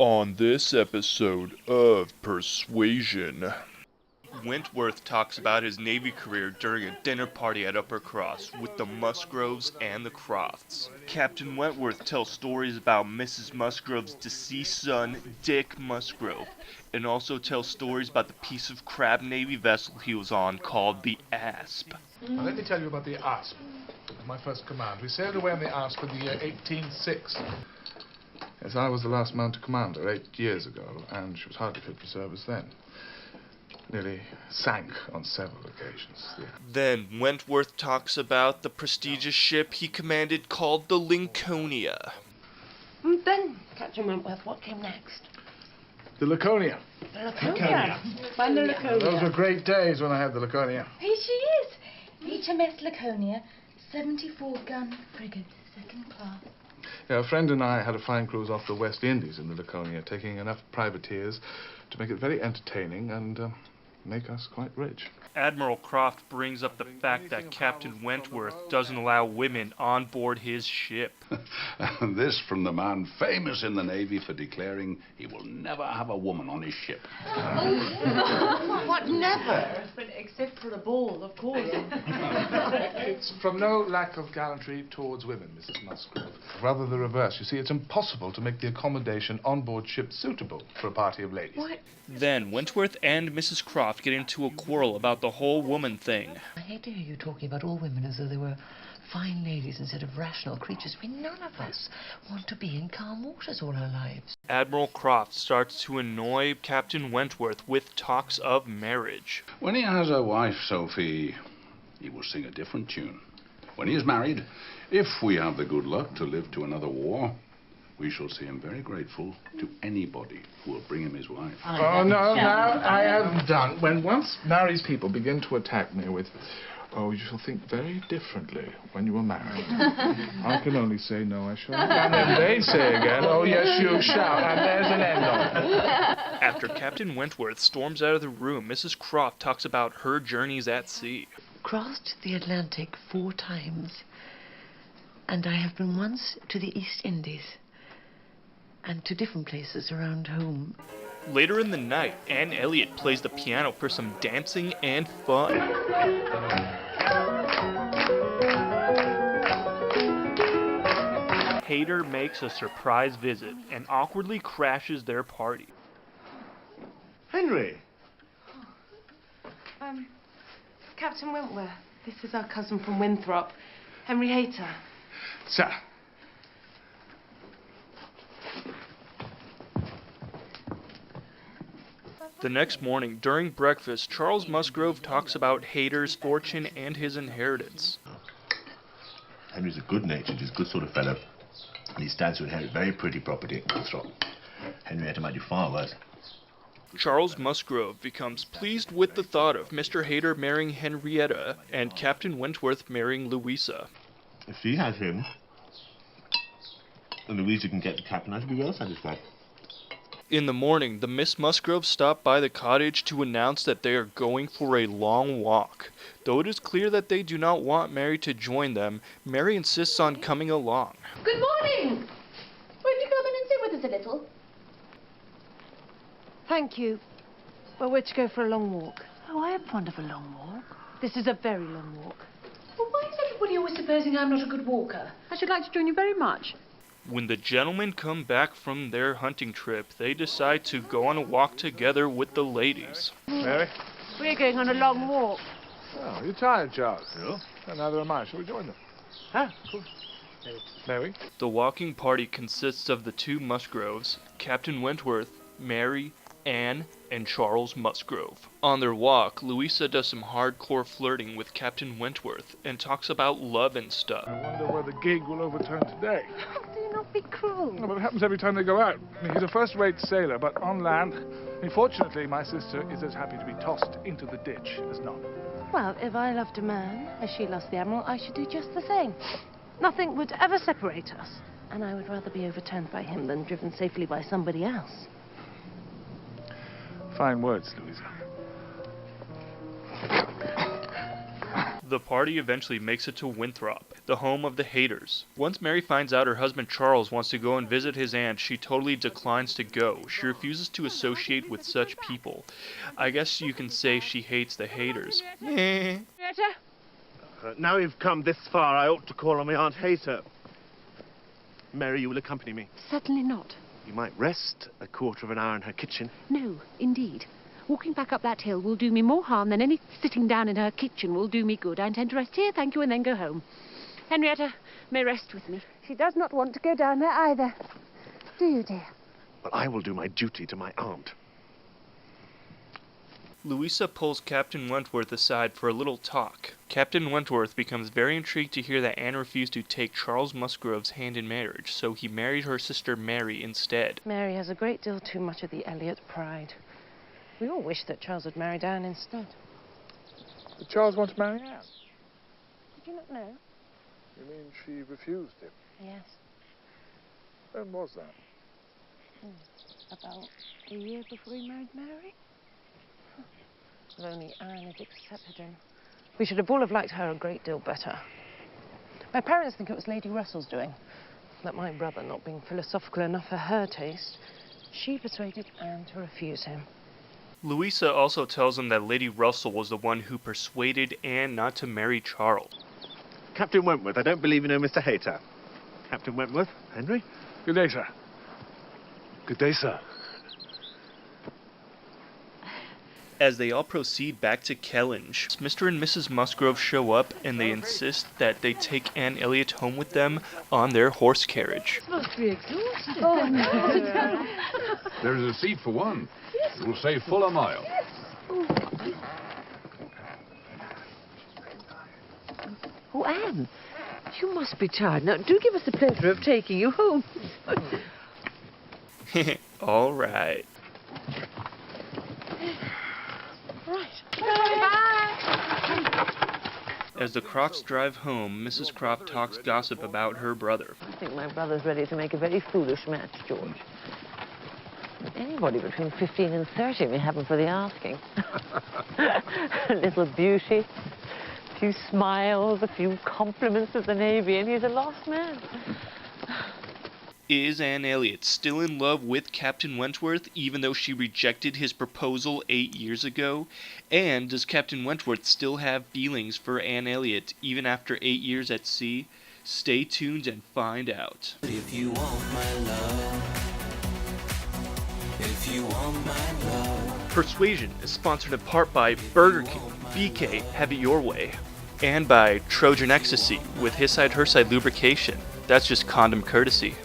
On this episode of Persuasion, Wentworth talks about his Navy career during a dinner party at Upper Cross with the Musgroves and the Crofts. Captain Wentworth tells stories about Mrs. Musgrove's deceased son, Dick Musgrove, and also tells stories about the piece of crab Navy vessel he was on called the Asp. Now, let me tell you about the Asp. It was my first command. We sailed away on the Asp in the year 1806. Yes, I was the last man to command her 8 years ago, and she was hardly fit for service then. Nearly sank on several occasions. Then Wentworth talks about the prestigious ship he commanded called the Lincolnia. Then, Captain Wentworth, what came next? The Laconia. The Laconia. Find the Laconia. Those were great days when I had the Laconia. Here she is. HMS Laconia, 74-gun frigate, second class. Yeah, a friend and I had a fine cruise off the West Indies in the Laconia, taking enough privateers to make it very entertaining and make us quite rich. Admiral Croft brings up the fact that Captain Wentworth doesn't allow women on board his ship. And this from the man famous in the Navy for declaring he will never have a woman on his ship. What, never? Except for a ball, of course. It's from no lack of gallantry towards women, Mrs. Musgrove. Rather the reverse. You see, it's impossible to make the accommodation on board ship suitable for a party of ladies. What? Then Wentworth and Mrs. Croft get into a quarrel about the whole woman thing. I hate to hear you talking about all women as though they were fine ladies instead of rational creatures. I mean, none of us want to be in calm waters all our lives. Admiral Croft starts to annoy Captain Wentworth with talks of marriage. When he has a wife, Sophie, he will sing a different tune. When he is married, if we have the good luck to live to another war, we shall see him very grateful to anybody who will bring him his wife. Oh, no, I am done. When once married people begin to attack me with, oh, you shall think very differently when you are married. I can only say, no, I shan't. And then they say again, oh, yes, you shall. And there's an end of it. After Captain Wentworth storms out of the room, Mrs. Croft talks about her journeys at sea. Crossed the Atlantic 4 times, and I have been once to the East Indies and to different places around home. Later in the night, Anne Elliot plays the piano for some dancing and fun. Hayter makes a surprise visit and awkwardly crashes their party. Henry. Captain Wentworth, this is our cousin from Winthrop, Henry Hayter. Sir. The next morning, during breakfast, Charles Musgrove talks about Hayter's fortune and his inheritance. Henry's a good-natured, he's a good sort of fellow, and he stands to inherit very pretty property at Winthrop. Henrietta might do far worse. Charles Musgrove becomes pleased with the thought of Mr. Hayter marrying Henrietta and Captain Wentworth marrying Louisa. If she has him, and Louisa can get the captain, I should be well satisfied. In the morning, the Miss Musgroves stop by the cottage to announce that they are going for a long walk. Though it is clear that they do not want Mary to join them, Mary insists on coming along. Good morning. Won't you come in and sit with us a little? Thank you. Well, we're to go for a long walk. Oh, I am fond of a long walk. This is a very long walk. Well, why is everybody always supposing I'm not a good walker? I should like to join you very much. When the gentlemen come back from their hunting trip, they decide to go on a walk together with the ladies. Mary? We're going on a long walk. Oh, you're tired, Charles. Yeah? And neither am I. Shall we join them? Huh? Cool. Mary? The walking party consists of the 2 Musgroves, Captain Wentworth, Mary, Anne, and Charles Musgrove. On their walk, Louisa does some hardcore flirting with Captain Wentworth and talks about love and stuff. I wonder where the gig will overturn today. Oh, do not be cruel. No, but it happens every time they go out. I mean, he's a first-rate sailor, but on land, fortunately, my sister is as happy to be tossed into the ditch as not. Well, if I loved a man, as she loves the Admiral, I should do just the same. Nothing would ever separate us, and I would rather be overturned by him than driven safely by somebody else. Fine words, Louisa. The party eventually makes it to Winthrop, the home of the haters. Once Mary finds out her husband Charles wants to go and visit his aunt, she totally declines to go. She refuses to associate with such people. I guess you can say she hates the haters. Now we've come this far, I ought to call on my Aunt Hater. Mary, you will accompany me. Certainly not. You might rest a quarter of an hour in her kitchen. No, indeed. Walking back up that hill will do me more harm than any sitting down in her kitchen will do me good. I intend to rest here, thank you, and then go home. Henrietta may rest with me. She does not want to go down there either. Do you, dear? Well, I will do my duty to my aunt. Louisa pulls Captain Wentworth aside for a little talk. Captain Wentworth becomes very intrigued to hear that Anne refused to take Charles Musgrove's hand in marriage, so he married her sister Mary instead. Mary has a great deal too much of the Elliot pride. We all wish that Charles had married Anne instead. Did Charles want to marry Anne? Did you not know? You mean she refused him? Yes. When was that? About a year before he married Mary. If only Anne had accepted him. We should have all have liked her a great deal better. My parents think it was Lady Russell's doing. That my brother, not being philosophical enough for her taste, she persuaded Anne to refuse him. Louisa also tells him that Lady Russell was the one who persuaded Anne not to marry Charles. Captain Wentworth, I don't believe you know Mr. Hayter. Captain Wentworth, Henry? Good day, sir. Good day, sir. As they all proceed back to Kellynch, Mr. and Mrs. Musgrove show up and they insist that they take Anne Elliot home with them on their horse carriage. Must be exhausted. Oh, no. There is a seat for one. It will save full a mile. Oh, Anne, you must be tired. Now, do give us the pleasure of taking you home. All right. As the Crofts drive home, Mrs. Croft talks gossip about her brother. I think my brother's ready to make a very foolish match, George. Anybody between 15 and 30 may have him for the asking. A little beauty, a few smiles, a few compliments at the Navy, and he's a lost man. Is Anne Elliot still in love with Captain Wentworth even though she rejected his proposal 8 years ago? And does Captain Wentworth still have feelings for Anne Elliot even after 8 years at sea? Stay tuned and find out. If you want my love, if you want my love. Persuasion is sponsored in part by Burger King, BK, have it your way, and by Trojan Ecstasy with his side her side lubrication. That's just condom courtesy.